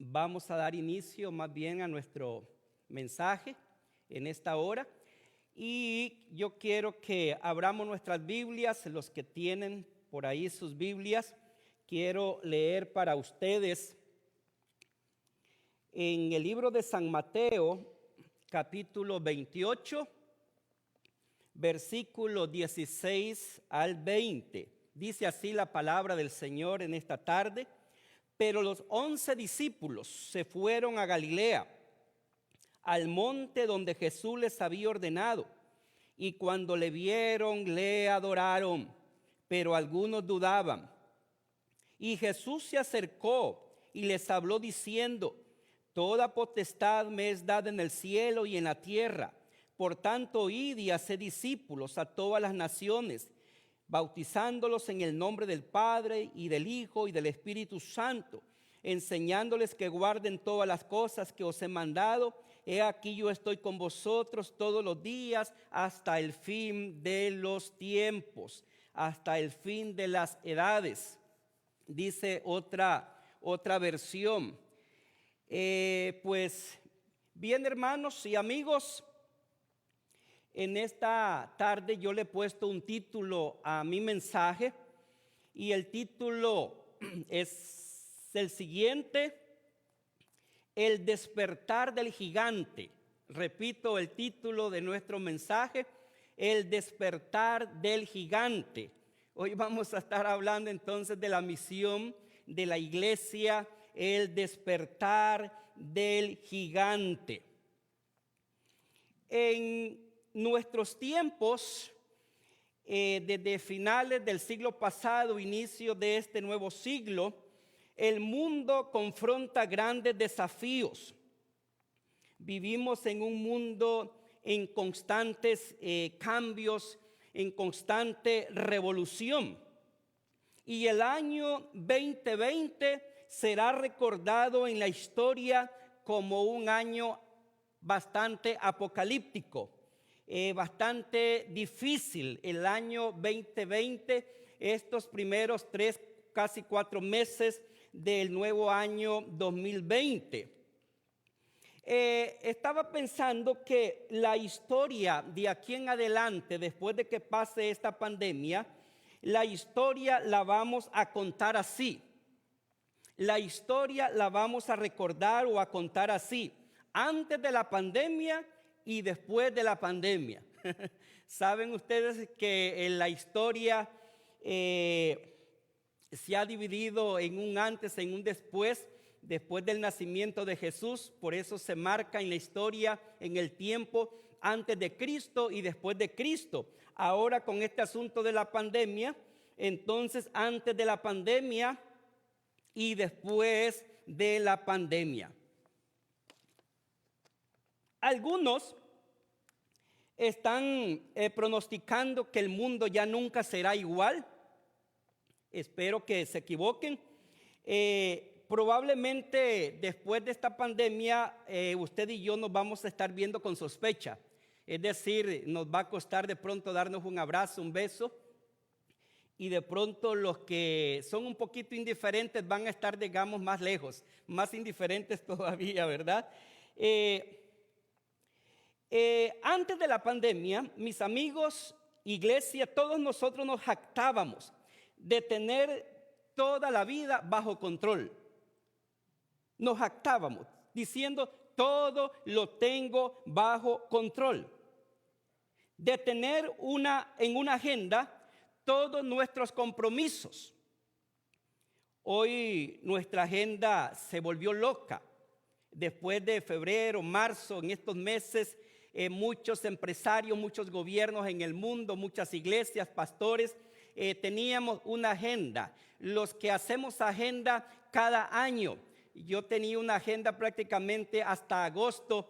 Vamos a dar inicio más bien a nuestro mensaje en esta hora. Y yo quiero que abramos nuestras Biblias, los que tienen por ahí sus Biblias. Quiero leer para ustedes en el libro de San Mateo, capítulo 28, versículo 16 al 20. Dice así la palabra del Señor en esta tarde. Pero los 11 discípulos se fueron a Galilea, al monte donde Jesús les había ordenado. Y cuando le vieron, le adoraron, pero algunos dudaban. Y Jesús se acercó y les habló diciendo: Toda potestad me es dada en el cielo y en la tierra. Por tanto, id y haced discípulos a todas las naciones, bautizándolos en el nombre del Padre y del Hijo y del Espíritu Santo, enseñándoles que guarden todas las cosas que os he mandado. He aquí yo estoy con vosotros todos los días hasta el fin de los tiempos, hasta el fin de las edades. Dice otra versión. Pues bien, hermanos y amigos, en esta tarde yo le he puesto un título a mi mensaje y el título es el siguiente: El despertar del gigante. Repito el título de nuestro mensaje: El despertar del gigante. Hoy vamos a estar hablando entonces de la misión de la iglesia, el despertar del gigante. En nuestros tiempos, desde finales del siglo pasado, inicio de este nuevo siglo, el mundo confronta grandes desafíos. Vivimos en un mundo en constantes cambios, en constante revolución. Y el año 2020 será recordado en la historia como un año bastante apocalíptico. Bastante difícil el año 2020, estos primeros 3, casi 4 meses del nuevo año 2020. Estaba pensando que la historia de aquí en adelante, después de que pase esta pandemia, la historia la vamos a contar así. La historia la vamos a recordar o a contar así: antes de la pandemia y después de la pandemia. Saben ustedes que en la historia se ha dividido en un antes, en un después del nacimiento de Jesús. Por eso se marca en la historia, en el tiempo, antes de Cristo y después de Cristo. Ahora con este asunto de la pandemia, entonces antes de la pandemia y después de la pandemia. Algunos están pronosticando que el mundo ya nunca será igual. Espero que se equivoquen. Probablemente después de esta pandemia, usted y yo nos vamos a estar viendo con sospecha. Es decir, nos va a costar de pronto darnos un abrazo, un beso. Y de pronto los que son un poquito indiferentes van a estar, digamos, más lejos, más indiferentes todavía, ¿verdad? Antes de la pandemia, mis amigos, iglesia, todos nosotros nos jactábamos de tener toda la vida bajo control. Nos jactábamos diciendo: todo lo tengo bajo control. De tener en una agenda todos nuestros compromisos. Hoy nuestra agenda se volvió loca. Después de febrero, marzo, en estos meses, muchos empresarios, muchos gobiernos en el mundo, muchas iglesias, pastores, teníamos una agenda. Los que hacemos agenda cada año. Yo tenía una agenda prácticamente hasta agosto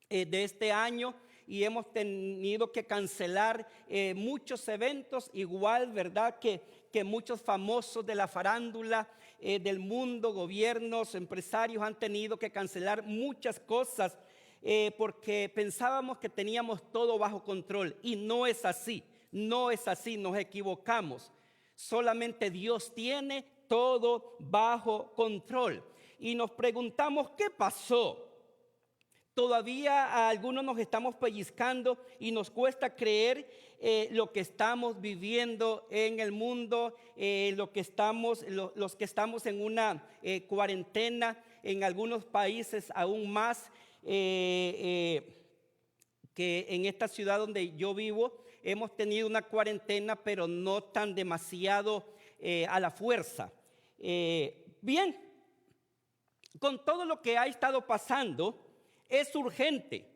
de este año, y hemos tenido que cancelar muchos eventos, igual, ¿verdad?, que muchos famosos de la farándula del mundo, gobiernos, empresarios han tenido que cancelar muchas cosas porque pensábamos que teníamos todo bajo control, y no es así, nos equivocamos. Solamente Dios tiene todo bajo control. y nos preguntamos qué pasó. Todavía a algunos nos estamos pellizcando y nos cuesta creer lo que estamos viviendo en el mundo, los que estamos en una cuarentena, en algunos países aún más que en esta ciudad donde yo vivo. Hemos tenido una cuarentena, pero no tan demasiado a la fuerza. Bien, con todo lo que ha estado pasando, es urgente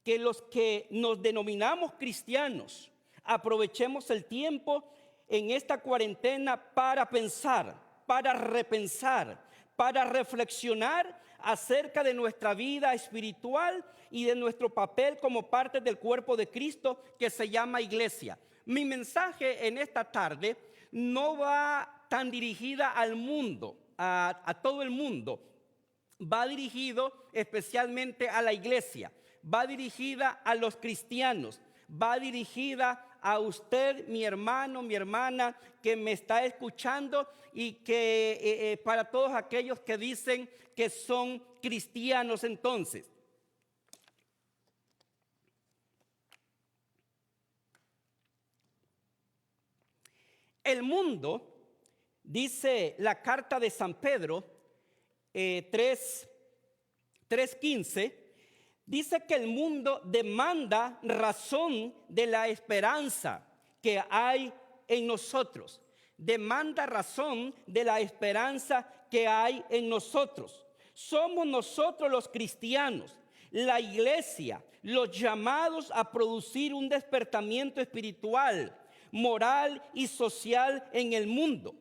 que los que nos denominamos cristianos aprovechemos el tiempo en esta cuarentena para pensar, para repensar, para reflexionar acerca de nuestra vida espiritual y de nuestro papel como parte del cuerpo de Cristo que se llama iglesia. Mi mensaje en esta tarde no va tan dirigida al mundo, a todo el mundo. Va dirigido especialmente a la iglesia, va dirigida a los cristianos, va dirigida a usted, mi hermano, mi hermana, que me está escuchando, y que para todos aquellos que dicen que son cristianos. Entonces, el mundo, dice la carta de San Pedro, 3:15, dice que el mundo demanda razón de la esperanza que hay en nosotros. Demanda razón de la esperanza que hay en nosotros. Somos nosotros los cristianos, la iglesia, los llamados a producir un despertamiento espiritual, moral y social en el mundo,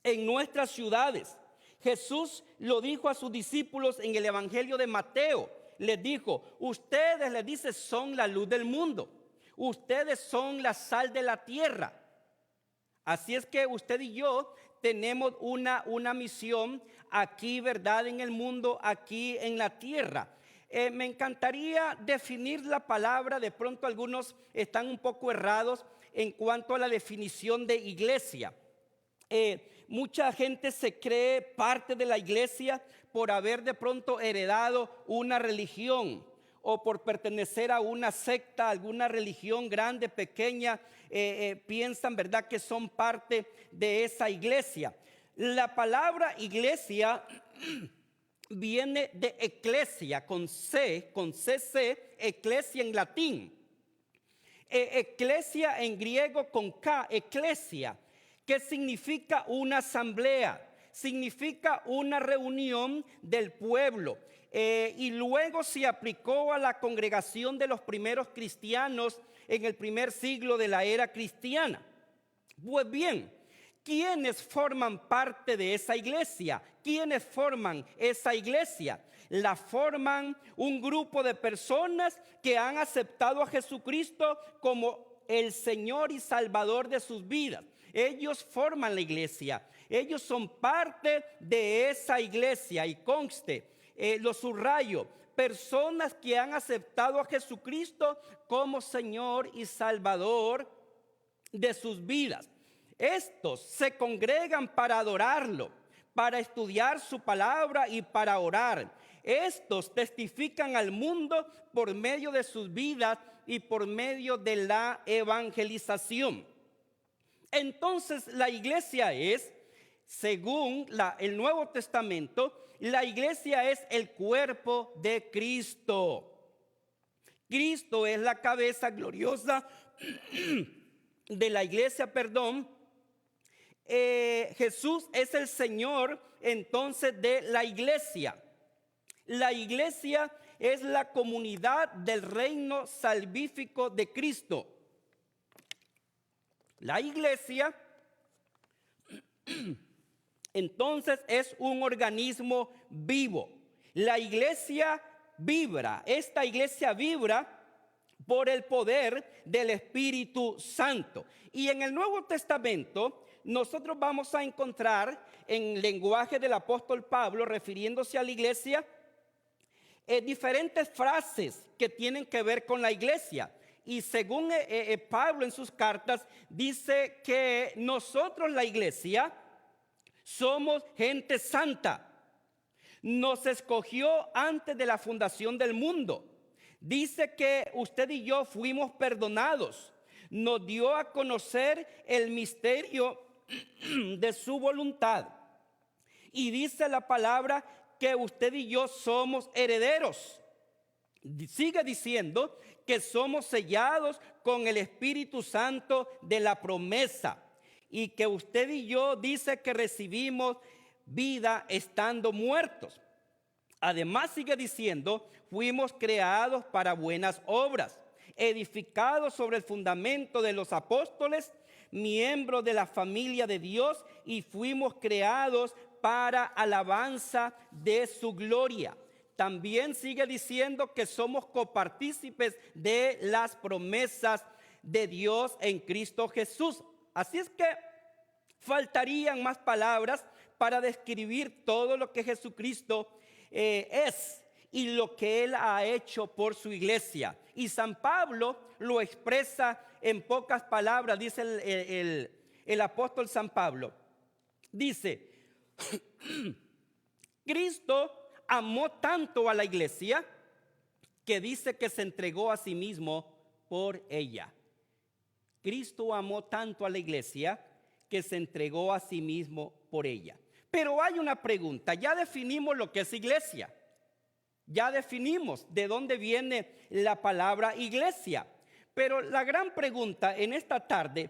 en nuestras ciudades. Jesús lo dijo a sus discípulos en el Evangelio de Mateo. Les dijo, ustedes, les dice, son la luz del mundo. Ustedes son la sal de la tierra. Así es que usted y yo tenemos una misión aquí, ¿verdad? En el mundo, aquí en la tierra. Me encantaría definir la palabra. De pronto algunos están un poco errados en cuanto a la definición de iglesia. Mucha gente se cree parte de la iglesia por haber de pronto heredado una religión o por pertenecer a una secta, alguna religión grande, pequeña. Piensan, ¿verdad?, que son parte de esa iglesia. La palabra iglesia viene de eclesia, con CC, eclesia en latín. Eclesia en griego con K, eclesia, que significa una asamblea, significa una reunión del pueblo. Y luego se aplicó a la congregación de los primeros cristianos en el primer siglo de la era cristiana. Pues bien, ¿quiénes forman parte de esa iglesia? ¿Quiénes forman esa iglesia? La forman un grupo de personas que han aceptado a Jesucristo como el Señor y Salvador de sus vidas. Ellos forman la iglesia. Ellos son parte de esa iglesia. Y conste, lo subrayo, personas que han aceptado a Jesucristo como Señor y Salvador de sus vidas. Estos se congregan para adorarlo, para estudiar su palabra y para orar. Estos testifican al mundo por medio de sus vidas y por medio de la evangelización. Entonces la iglesia es, según el Nuevo Testamento, la iglesia es el cuerpo de Cristo. Cristo es la cabeza gloriosa de la iglesia, Jesús es el Señor entonces de la iglesia. La iglesia es la comunidad del reino salvífico de Cristo. La iglesia entonces es un organismo vivo. La iglesia vibra, esta iglesia vibra por el poder del Espíritu Santo. Y en el Nuevo Testamento nosotros vamos a encontrar en lenguaje del apóstol Pablo, refiriéndose a la iglesia, diferentes frases que tienen que ver con la iglesia. Y según Pablo en sus cartas, dice que nosotros, la iglesia, somos gente santa. Nos escogió antes de la fundación del mundo. Dice que usted y yo fuimos perdonados. Nos dio a conocer el misterio de su voluntad. Y dice la palabra que usted y yo somos herederos. Sigue diciendo que somos sellados con el Espíritu Santo de la promesa. Y que usted y yo dice que recibimos vida estando muertos. Además sigue diciendo, fuimos creados para buenas obras, edificados sobre el fundamento de los apóstoles, miembros de la familia de Dios, y fuimos creados para alabanza de su gloria. También sigue diciendo que somos copartícipes de las promesas de Dios en Cristo Jesús. Así es que faltarían más palabras para describir todo lo que Jesucristo es y lo que Él ha hecho por su iglesia. Y San Pablo lo expresa en pocas palabras, dice el apóstol San Pablo. Dice, Cristo amó tanto a la iglesia que dice que se entregó a sí mismo por ella. Cristo amó tanto a la iglesia que se entregó a sí mismo por ella. Pero hay una pregunta, ya definimos lo que es iglesia. Ya definimos de dónde viene la palabra iglesia. Pero la gran pregunta en esta tarde,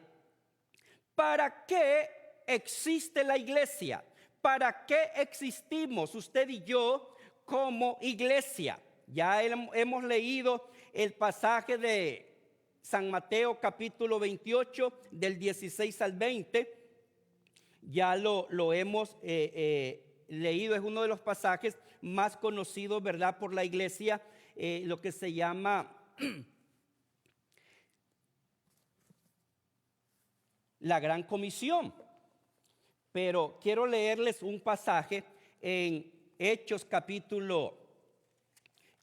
¿para qué existe la iglesia? ¿Para qué existimos usted y yo como iglesia? Ya hemos leído el pasaje de San Mateo capítulo 28 del 16 al 20. Ya lo hemos leído, es uno de los pasajes más conocidos, ¿verdad?, por la iglesia, lo que se llama la Gran Comisión. Pero quiero leerles un pasaje en Hechos capítulo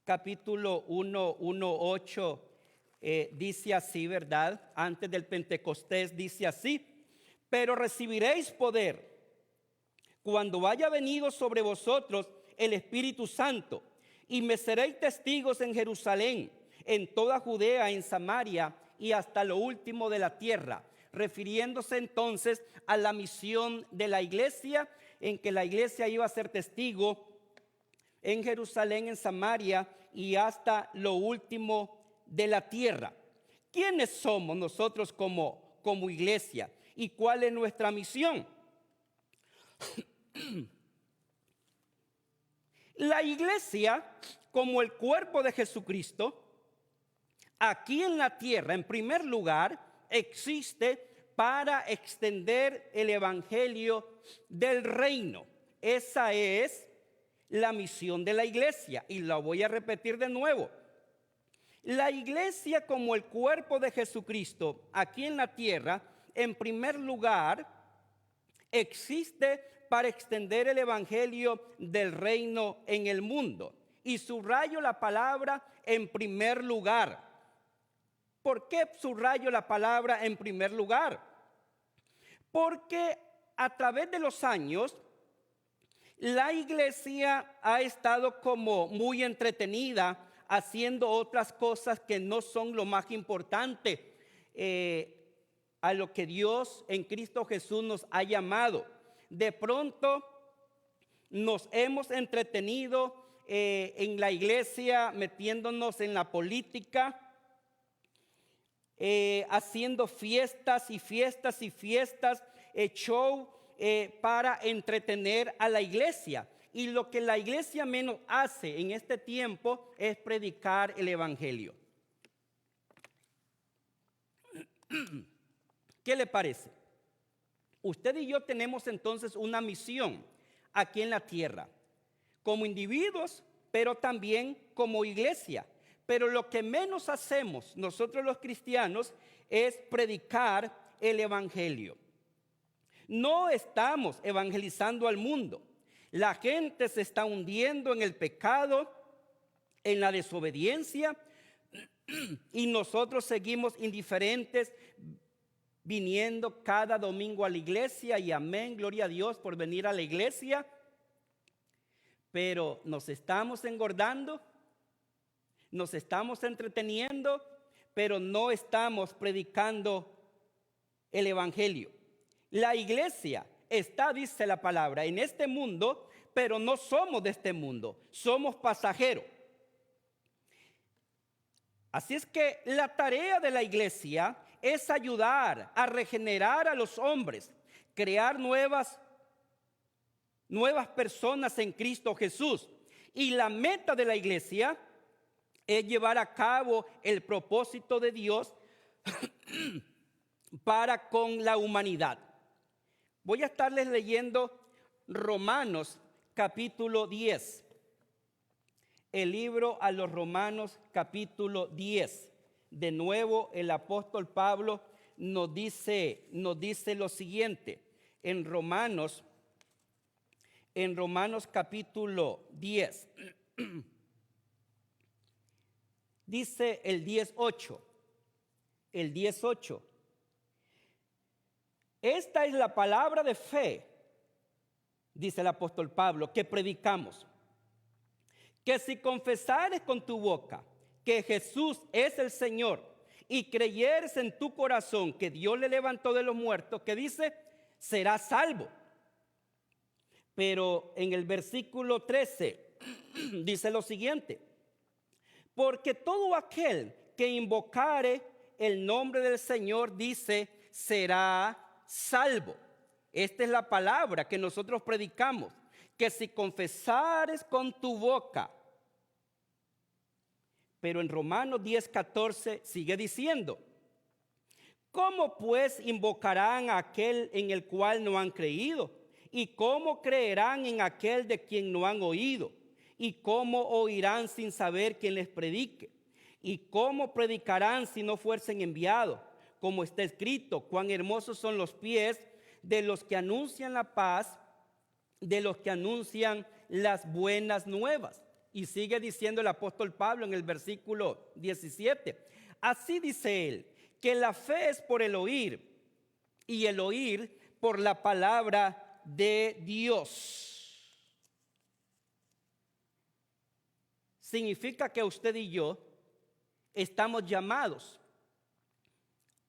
1:8, dice así, ¿verdad? Antes del Pentecostés dice así: pero recibiréis poder cuando haya venido sobre vosotros el Espíritu Santo, y me seréis testigos en Jerusalén, en toda Judea, en Samaria y hasta lo último de la tierra. Refiriéndose entonces a la misión de la iglesia, en que la iglesia iba a ser testigo en Jerusalén, en Samaria y hasta lo último de la tierra. ¿Quiénes somos nosotros como iglesia? ¿Y cuál es nuestra misión? La iglesia, como el cuerpo de Jesucristo, aquí en la tierra, en primer lugar, existe para extender el evangelio del reino. Esa es la misión de la iglesia, y la voy a repetir de nuevo. La iglesia, como el cuerpo de Jesucristo aquí en la tierra, en primer lugar, existe para extender el evangelio del reino en el mundo. Y subrayo la palabra en primer lugar. ¿Por qué subrayo la palabra en primer lugar? Porque a través de los años, la iglesia ha estado como muy entretenida haciendo otras cosas que no son lo más importante a lo que Dios en Cristo Jesús nos ha llamado. De pronto nos hemos entretenido en la iglesia metiéndonos en la política, haciendo fiestas y fiestas y fiestas, show para entretener a la iglesia. Y lo que la iglesia menos hace en este tiempo es predicar el evangelio. ¿Qué le parece? Usted y yo tenemos entonces una misión aquí en la tierra, como individuos, pero también como iglesia. Pero lo que menos hacemos nosotros los cristianos es predicar el evangelio. No estamos evangelizando al mundo. La gente se está hundiendo en el pecado, en la desobediencia, y nosotros seguimos indiferentes, viniendo cada domingo a la iglesia, y amén, gloria a Dios por venir a la iglesia. pero nos estamos engordando, nos estamos entreteniendo, pero no estamos predicando el evangelio. La iglesia está, dice la palabra, en este mundo, pero no somos de este mundo, somos pasajeros. Así es que la tarea de la iglesia es ayudar a regenerar a los hombres, crear nuevas personas en Cristo Jesús. Y la meta de la iglesia es llevar a cabo el propósito de Dios para con la humanidad. Voy a estarles leyendo Romanos capítulo 10. El libro a los Romanos capítulo 10. De nuevo el apóstol Pablo nos dice lo siguiente. En Romanos capítulo 10. Dice el 10:8. El 10:8. Esta es la palabra de fe, dice el apóstol Pablo, que predicamos. Que si confesares con tu boca que Jesús es el Señor y creyeres en tu corazón que Dios le levantó de los muertos, que dice, serás salvo. Pero en el versículo 13 dice lo siguiente: porque todo aquel que invocare el nombre del Señor, dice, será salvo. Esta es la palabra que nosotros predicamos, que si confesares con tu boca. Pero en Romanos 10:14 sigue diciendo: ¿cómo pues invocarán a aquel en el cual no han creído? ¿Y cómo creerán en aquel de quien no han oído? ¿Y cómo oirán sin saber quién les predique? ¿Y cómo predicarán si no fuesen enviados? Como está escrito, cuán hermosos son los pies de los que anuncian la paz, de los que anuncian las buenas nuevas. Y sigue diciendo el apóstol Pablo en el versículo 17. Así dice él, que la fe es por el oír, y el oír por la palabra de Dios. Significa que usted y yo estamos llamados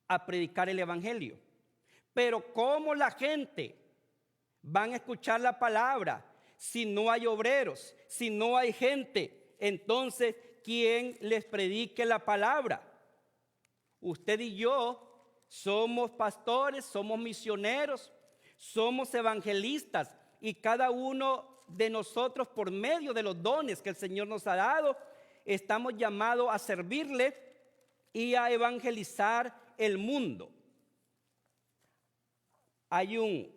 a predicar el evangelio. Pero ¿cómo la gente van a escuchar la palabra si no hay obreros, si no hay gente? Entonces, ¿quién les predique la palabra? Usted y yo somos pastores, somos misioneros, somos evangelistas, y cada uno de nosotros, por medio de los dones que el Señor nos ha dado, estamos llamados a servirle y a evangelizar el mundo. Hay un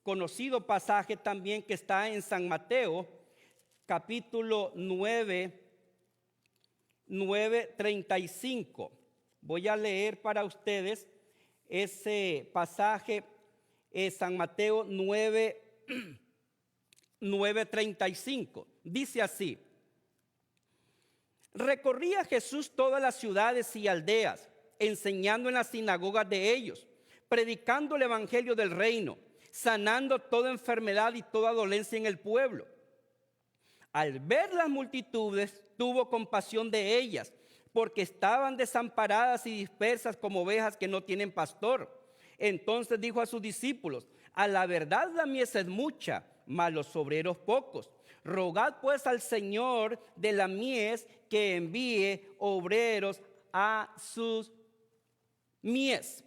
conocido pasaje también que está en San Mateo, capítulo 9:35. Voy a leer para ustedes ese pasaje, San Mateo 9:35. Dice así: recorría Jesús todas las ciudades y aldeas, enseñando en las sinagogas de ellos, predicando el evangelio del reino, sanando toda enfermedad y toda dolencia en el pueblo. Al ver las multitudes, tuvo compasión de ellas, porque estaban desamparadas y dispersas como ovejas que no tienen pastor. Entonces dijo a sus discípulos: a la verdad la mies es mucha, mas los obreros pocos. Rogad pues al Señor de la mies que envíe obreros a sus mies.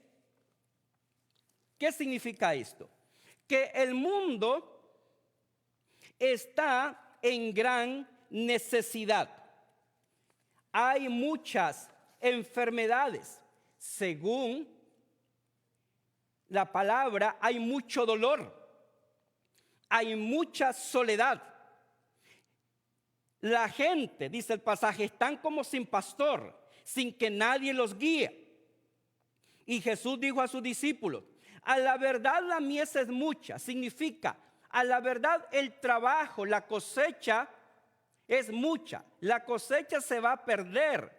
¿Qué significa esto? Que el mundo está en gran necesidad. Hay muchas enfermedades. Según la palabra, hay mucho dolor. Hay mucha soledad. La gente, dice el pasaje, están como sin pastor, sin que nadie los guíe. Y Jesús dijo a sus discípulos: a la verdad la mies es mucha. Significa, a la verdad el trabajo, la cosecha es mucha. La cosecha se va a perder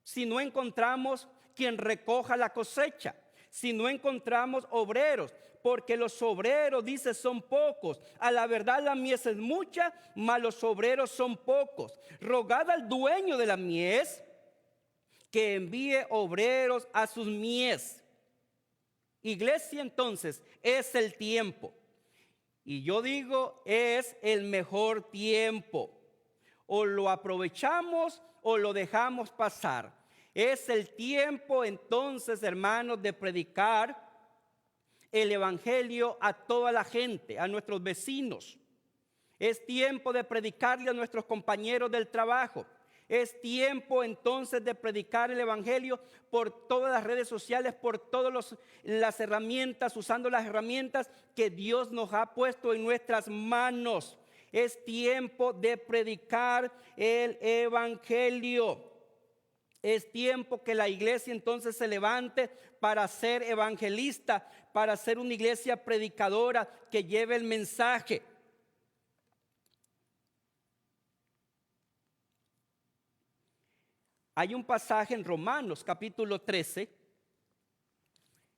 si no encontramos quien recoja la cosecha, si no encontramos obreros. porque los obreros, dice, son pocos. A la verdad la mies es mucha, mas los obreros son pocos. Rogad al dueño de la mies que envíe obreros a sus mies. Iglesia, entonces, es el tiempo. Y yo digo, es el mejor tiempo. O lo aprovechamos o lo dejamos pasar. Es el tiempo, entonces, hermanos, de predicar el evangelio a toda la gente, a nuestros vecinos. Es tiempo de predicarle a nuestros compañeros del trabajo. Es tiempo entonces de predicar el evangelio por todas las redes sociales, por todas las herramientas, usando las herramientas que Dios nos ha puesto en nuestras manos. Es tiempo de predicar el evangelio. Es tiempo que la iglesia entonces se levante para ser evangelista, para ser una iglesia predicadora que lleve el mensaje. Hay un pasaje en Romanos capítulo 13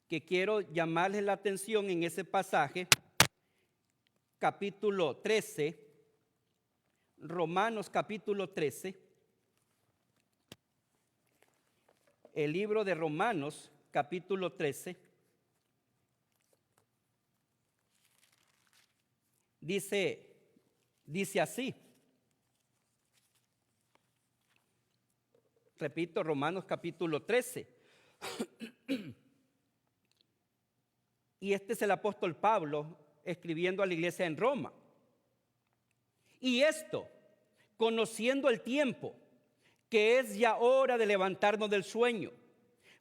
que quiero llamarles la atención en ese pasaje. Capítulo 13, Romanos capítulo 13. El libro de Romanos, capítulo 13, dice así. Repito, Romanos capítulo 13. Y este es el apóstol Pablo escribiendo a la iglesia en Roma. Y esto, conociendo el tiempo, que es ya hora de levantarnos del sueño,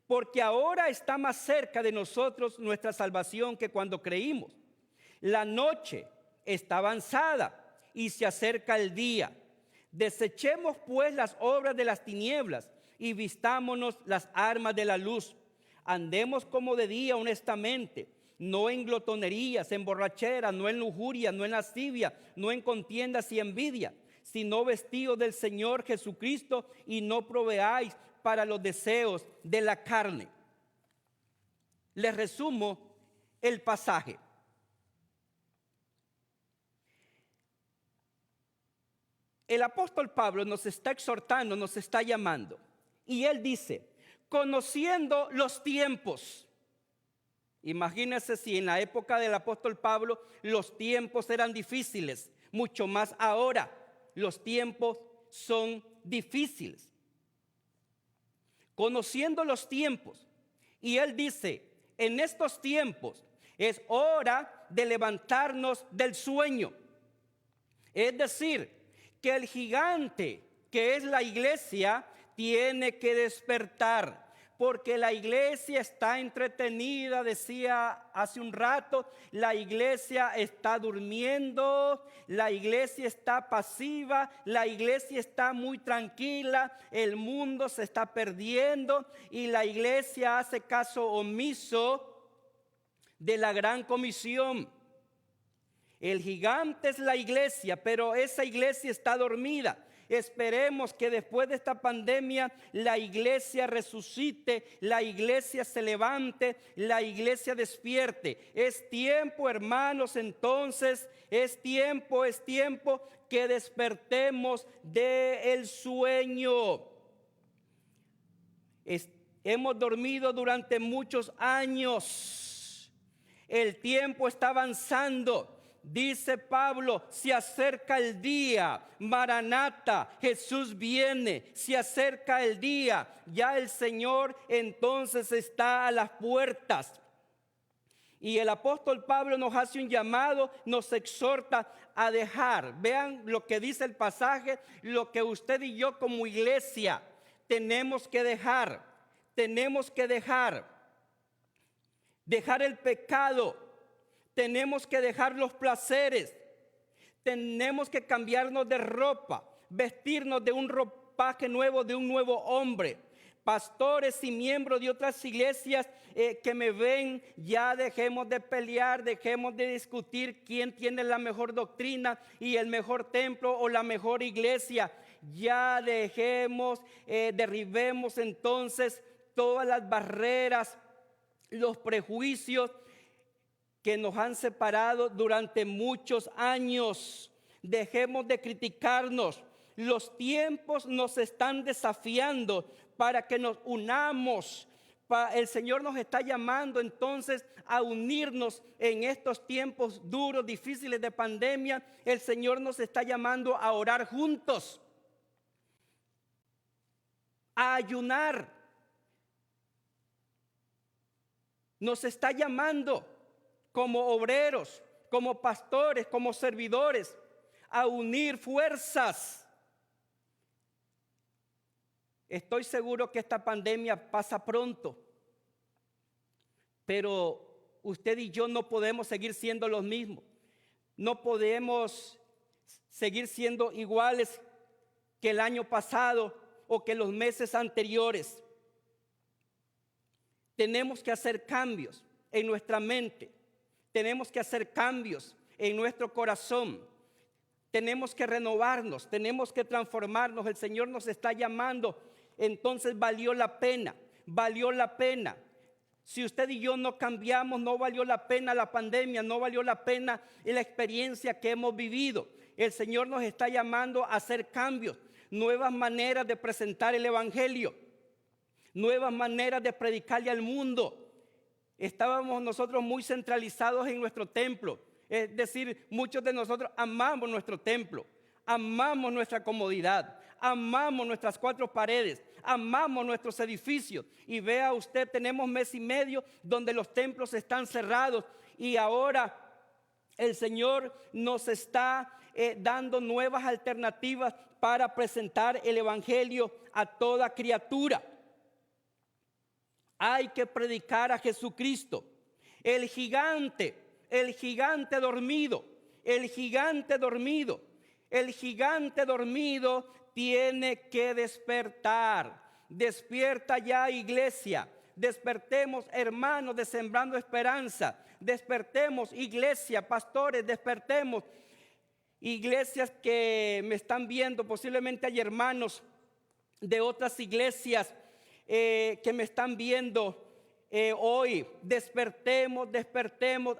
porque ahora está más cerca de nosotros nuestra salvación que cuando creímos. La noche está avanzada y se acerca el día. Desechemos pues las obras de las tinieblas y vistámonos las armas de la luz. Andemos como de día honestamente, no en glotonerías, en borracheras, no en lujuria, no en lascivia, no en contiendas y envidia, sino vestidos del Señor Jesucristo y no proveáis para los deseos de la carne. Les resumo el pasaje. El apóstol Pablo nos está exhortando, nos está llamando. Y él dice, conociendo los tiempos. Imagínense si en la época del apóstol Pablo los tiempos eran difíciles, mucho más ahora los tiempos son difíciles. Conociendo los tiempos. Y él dice, en estos tiempos es hora de levantarnos del sueño. Es decir, que el gigante que es la iglesia tiene que despertar, porque la iglesia está entretenida, decía hace un rato, la iglesia está durmiendo, la iglesia está pasiva, la iglesia está muy tranquila, el mundo se está perdiendo y la iglesia hace caso omiso de la gran comisión. El gigante es la iglesia, pero esa iglesia está dormida. Esperemos que después de esta pandemia la iglesia resucite, la iglesia se levante, la iglesia despierte. Es tiempo, hermanos, entonces, es tiempo que despertemos del sueño. Hemos dormido durante muchos años. El tiempo está avanzando. Dice Pablo, se acerca el día, Maranata, Jesús viene, se acerca el día, ya el Señor entonces está a las puertas. Y el apóstol Pablo nos hace un llamado, nos exhorta a dejar. Vean lo que dice el pasaje, lo que usted y yo como iglesia tenemos que dejar. Tenemos que dejar el pecado. Tenemos que dejar los placeres, tenemos que cambiarnos de ropa, vestirnos de un ropaje nuevo, de un nuevo hombre. Pastores y miembros de otras iglesias que me ven, ya dejemos de pelear, dejemos de discutir quién tiene la mejor doctrina y el mejor templo o la mejor iglesia. Ya derribemos entonces todas las barreras, los prejuicios. que nos han separado durante muchos años. Dejemos de criticarnos. Los tiempos nos están desafiando para que nos unamos. El Señor nos está llamando entonces a unirnos en estos tiempos duros, difíciles de pandemia. El Señor nos está llamando a orar juntos, a ayunar. Nos está llamando como obreros, como pastores, como servidores, a unir fuerzas. Estoy seguro que esta pandemia pasa pronto, pero usted y yo no podemos seguir siendo los mismos. No podemos seguir siendo iguales que el año pasado o que los meses anteriores. Tenemos que hacer cambios en nuestra mente. Tenemos que hacer cambios en nuestro corazón. Tenemos que renovarnos, tenemos que transformarnos. El Señor nos está llamando. Entonces valió la pena, valió la pena. Si usted y yo no cambiamos, no valió la pena la pandemia, no valió la pena la experiencia que hemos vivido. El Señor nos está llamando a hacer cambios, nuevas maneras de presentar el Evangelio, nuevas maneras de predicarle al mundo. Estábamos nosotros muy centralizados en nuestro templo. Es decir, muchos de nosotros amamos nuestro templo, amamos nuestra comodidad, amamos nuestras cuatro paredes, amamos nuestros edificios. Y vea usted, tenemos mes y medio donde los templos están cerrados y ahora el Señor nos está dando nuevas alternativas para presentar el Evangelio a toda criatura. Hay que predicar a Jesucristo, el gigante dormido, el gigante dormido. El gigante dormido tiene que despertar. Despierta ya, iglesia. Despertemos, hermanos de Sembrando Esperanza. Despertemos, iglesia, pastores, despertemos. Iglesias que me están viendo, posiblemente hay hermanos de otras iglesias que me están viendo hoy. Despertemos,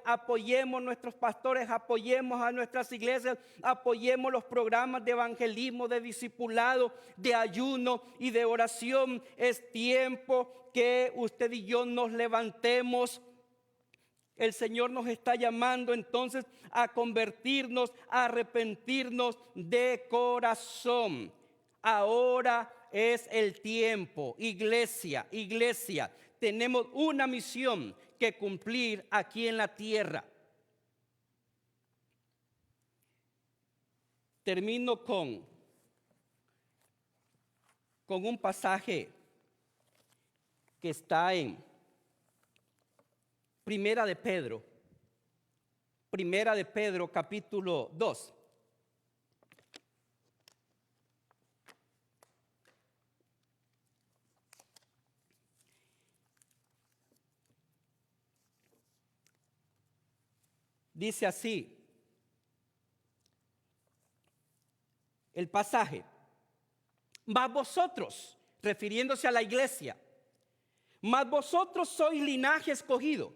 apoyemos a nuestros pastores, apoyemos a nuestras iglesias, apoyemos los programas de evangelismo, de discipulado, de ayuno y de oración. Es tiempo que usted y yo nos levantemos. El Señor nos está llamando entonces a convertirnos, a arrepentirnos de corazón. Ahora es el tiempo, iglesia. Tenemos una misión que cumplir aquí en la tierra. Termino con un pasaje que está en Primera de Pedro capítulo 2. Dice así el pasaje: mas vosotros, refiriéndose a la iglesia, mas vosotros sois linaje escogido,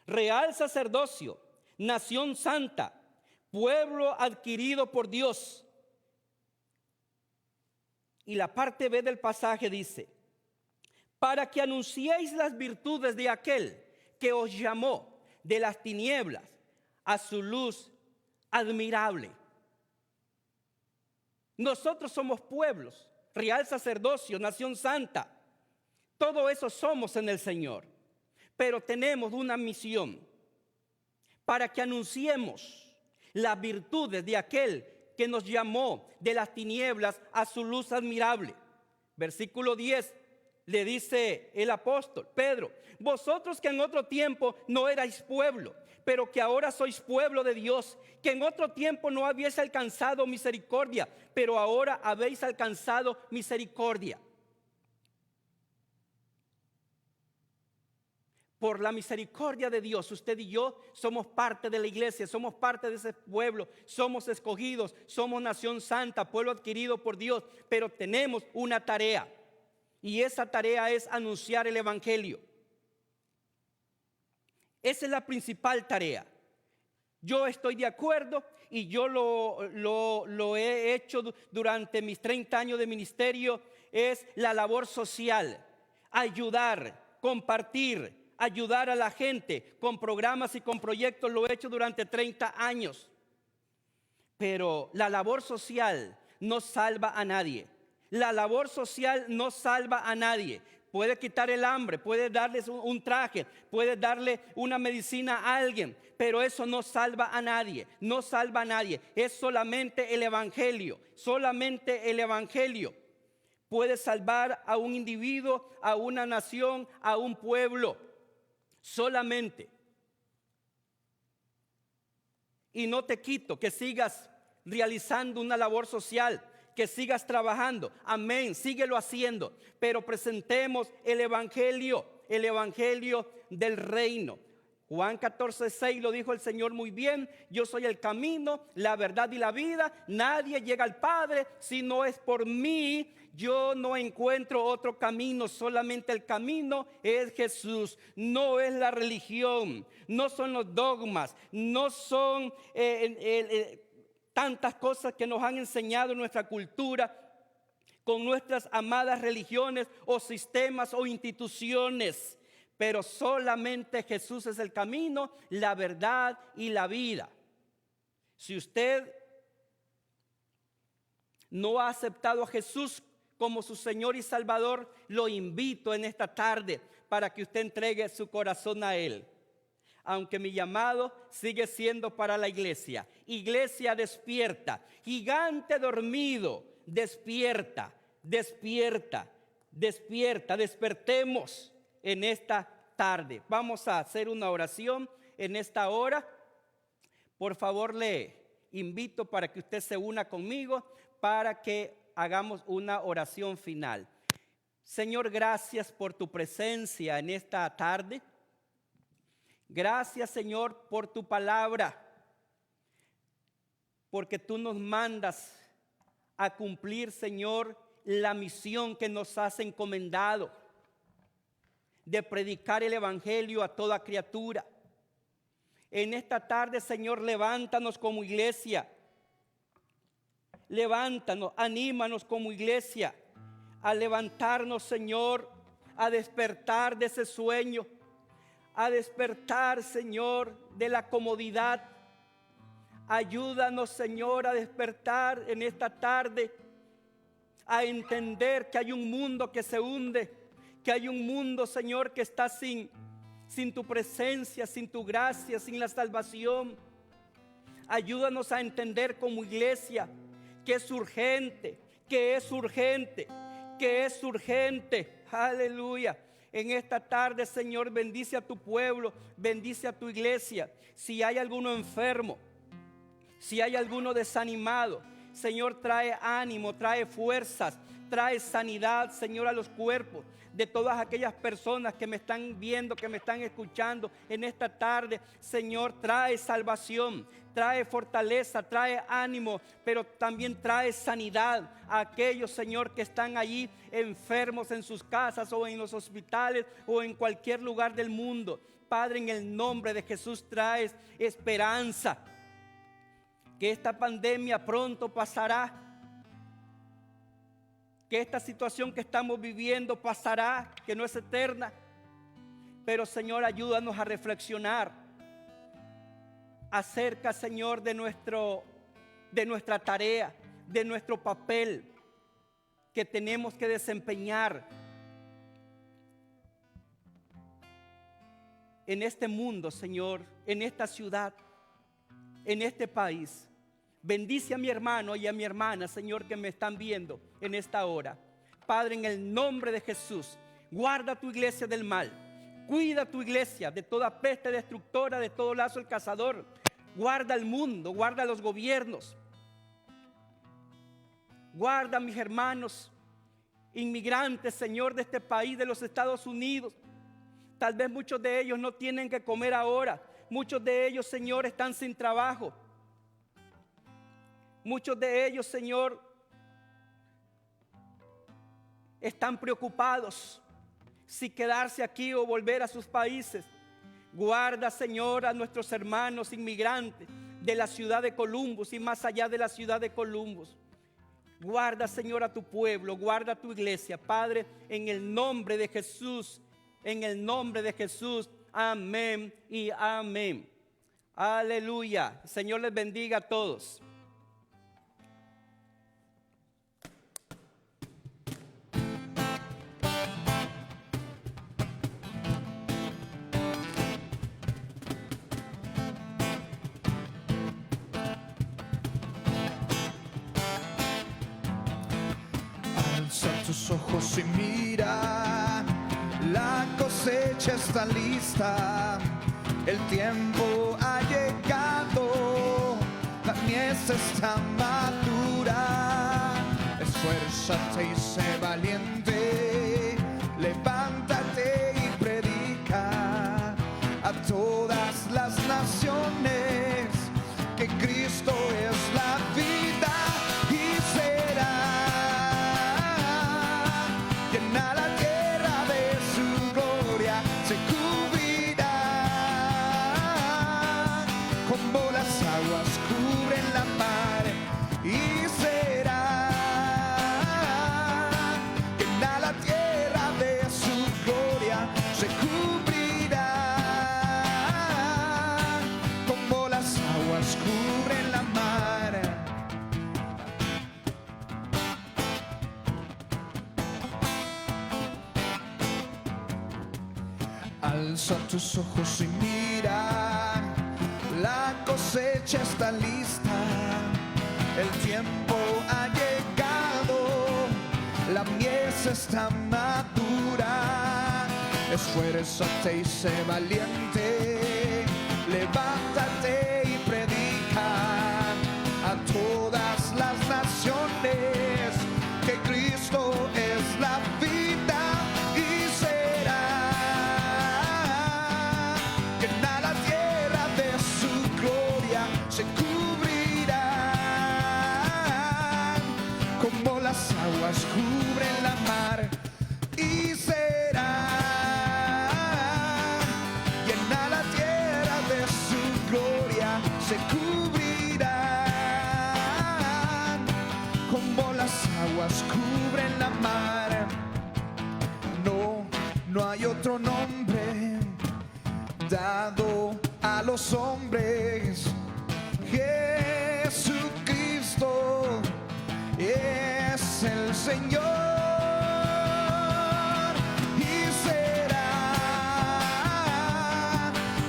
real sacerdocio, nación santa, pueblo adquirido por Dios. Y la parte B del pasaje dice: para que anunciéis las virtudes de aquel que os llamó de las tinieblas a su luz admirable. Nosotros somos pueblos, real sacerdocio, nación santa. Todo eso somos en el Señor. Pero tenemos una misión para que anunciemos las virtudes de aquel que nos llamó de las tinieblas a su luz admirable. Versículo 10 le dice el apóstol Pedro: vosotros que en otro tiempo no erais pueblo, pero que ahora sois pueblo de Dios, que en otro tiempo no habéis alcanzado misericordia, pero ahora habéis alcanzado misericordia. Por la misericordia de Dios, usted y yo somos parte de la iglesia, somos parte de ese pueblo, somos escogidos, somos nación santa, pueblo adquirido por Dios, pero tenemos una tarea, y esa tarea es anunciar el Evangelio. Esa es la principal tarea. Yo estoy de acuerdo y yo lo he hecho durante mis 30 años de ministerio, es la labor social, ayudar, compartir, ayudar a la gente con programas y con proyectos, lo he hecho durante 30 años. Pero la labor social no salva a nadie. La labor social no salva a nadie. Puede quitar el hambre, puede darles un traje, puede darle una medicina a alguien, pero eso no salva a nadie, no salva a nadie. Es solamente el evangelio, solamente el evangelio puede salvar a un individuo, a una nación, a un pueblo, solamente. Y no te quito que sigas realizando una labor social, que sigas trabajando, amén, síguelo haciendo, pero presentemos el evangelio del reino. Juan 14:6 lo dijo el Señor muy bien: yo soy el camino, la verdad y la vida, nadie llega al Padre si no es por mí. Yo no encuentro otro camino, solamente el camino es Jesús. No es la religión, no son los dogmas, no son tantas cosas que nos han enseñado en nuestra cultura con nuestras amadas religiones o sistemas o instituciones. Pero solamente Jesús es el camino, la verdad y la vida. Si usted no ha aceptado a Jesús como su Señor y Salvador, lo invito en esta tarde para que usted entregue su corazón a Él. Aunque mi llamado sigue siendo para la iglesia. Iglesia, despierta. Gigante dormido, despierta, despierta, despierta. Despertemos en esta tarde. Vamos a hacer una oración en esta hora. Por favor, le invito para que usted se una conmigo para que hagamos una oración final. Señor, gracias por tu presencia en esta tarde. Gracias, Señor, por tu palabra, porque tú nos mandas a cumplir, Señor, la misión que nos has encomendado de predicar el evangelio a toda criatura. En esta tarde, Señor, levántanos como iglesia. Levántanos, anímanos como iglesia a levantarnos, Señor, a despertar de ese sueño, a despertar, Señor, de la comodidad. Ayúdanos, Señor, a despertar en esta tarde, a entender que hay un mundo que se hunde, que hay un mundo, Señor, que está sin tu presencia, sin tu gracia, sin la salvación. Ayúdanos a entender como iglesia que es urgente, que es urgente, que es urgente. Aleluya. En esta tarde, Señor, bendice a tu pueblo, bendice a tu iglesia. Si hay alguno enfermo, si hay alguno desanimado, Señor, trae ánimo, trae fuerzas, trae sanidad, Señor, a los cuerpos de todas aquellas personas que me están viendo, que me están escuchando en esta tarde. Señor, trae salvación, trae fortaleza, trae ánimo, pero también trae sanidad a aquellos, Señor, que están allí enfermos en sus casas o en los hospitales o en cualquier lugar del mundo. Padre, en el nombre de Jesús traes esperanza, que esta pandemia pronto pasará, que esta situación que estamos viviendo pasará, que no es eterna. Pero, Señor, ayúdanos a reflexionar acerca, Señor, de nuestra tarea, de nuestro papel que tenemos que desempeñar en este mundo, Señor, en esta ciudad, en este país. Bendice a mi hermano y a mi hermana, Señor, que me están viendo en esta hora. Padre, en el nombre de Jesús, guarda tu iglesia del mal. Cuida tu iglesia de toda peste destructora, de todo lazo del cazador. Guarda el mundo, guarda los gobiernos. Guarda a mis hermanos inmigrantes, Señor, de este país, de los Estados Unidos. Tal vez muchos de ellos no tienen que comer ahora. Muchos de ellos, Señor, están sin trabajo. Muchos de ellos, Señor, están preocupados si quedarse aquí o volver a sus países. Guarda, Señor, a nuestros hermanos inmigrantes de la ciudad de Columbus y más allá de la ciudad de Columbus. Guarda, Señor, a tu pueblo, guarda a tu iglesia, Padre, en el nombre de Jesús, en el nombre de Jesús. Amén y amén. Aleluya. El Señor les bendiga a todos. Alza tus ojos y mira, la cosecha está lista, el tiempo ha llegado, la mies está madura. Esfuérzate y sé valiente, levántate y predica a todas las naciones que Cristo es la vida y será llena la tierra de su gloria, se cubrirá como las aguas cubren la mar y será llena la tierra de su gloria, se cubrirá como las aguas cubren la mar. Alza tus ojos y mira, la cosecha está lista, el tiempo ha llegado, la mies está madura. Esfuérzate y sé valiente, levántate y predica a todas las naciones que Cristo es la vida y será llena la tierra de su gloria, se cubrirá como las aguas cubren la mar y será llena la tierra de su gloria, se cubrirá como las aguas cubren la mar. No hay otro nombre dado a los hombres, Jesucristo es el Señor y será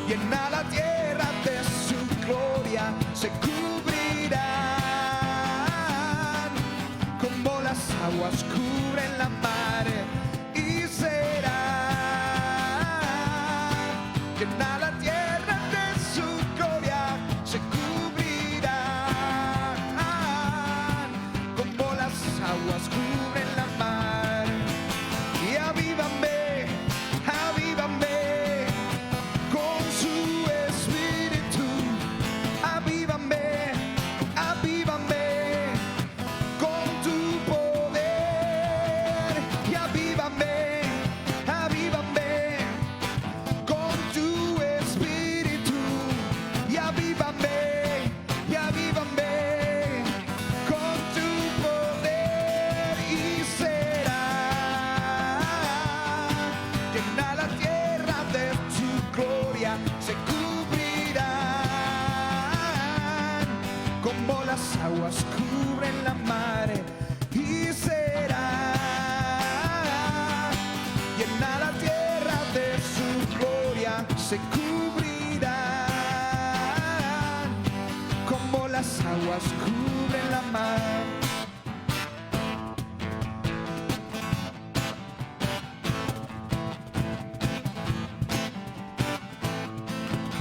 llena la tierra de su gloria, se cubrirán como las aguas cubren la mar y será llena la tierra de su gloria, se cubrirán como las aguas cubren la mar. Y avívame, avívame con su espíritu, avívame, avívame con tu poder y avívame, avívame con tu espíritu y avívame con tu poder y será llena la tierra de tu gloria, se cubrirán como las aguas cubren la mar y será llena la tierra de su gloria, se cubrirán como las aguas cubren la mar.